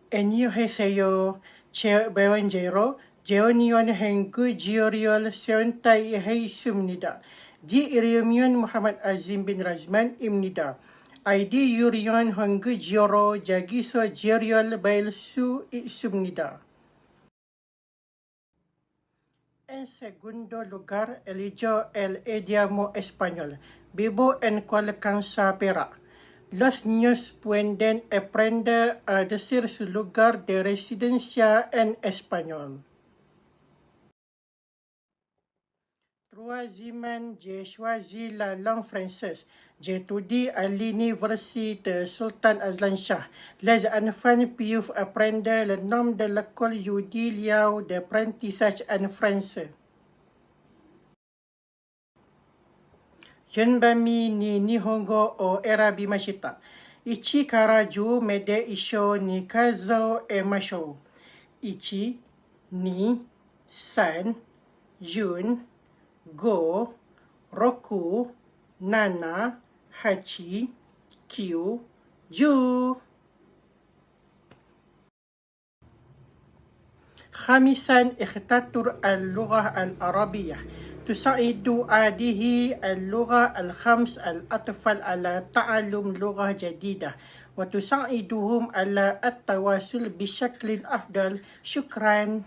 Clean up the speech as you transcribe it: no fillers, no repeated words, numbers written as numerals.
안녕하세요. 배원제로 재원이원 행구 지오리얼 세원타이 헤이스입니다. 지 이름은 무하mmad Azim bin Razman입니다. 아이디 유리온 행구 지오로 자기소 지오리얼 바일수 있습니다. En segundo lugar, eligió el idioma español. Vivo en Colcanza, Perak. Los niños pueden aprender a decir su lugar de residencia en español. Troisièmement, j'ai choisi la langue française. J'étudie à l'université Sultan Azlan Shah. Les enfants peuvent apprendre le nom de l'école Yudi Liao d'apprentissage en français. Junbami ni Nihongo o Erabimashita. Ichi karaju mede isho ni kazo e masho. Ichi, ni, san, jun, go, roku, nana, hachi, kyu, ju. خامساً اختار اللغة العربية. تساعد هذه اللغة الخمس الأطفال على تعلم لغة جديدة وتساعدهم على التواصل بشكل أفضل. شكراً.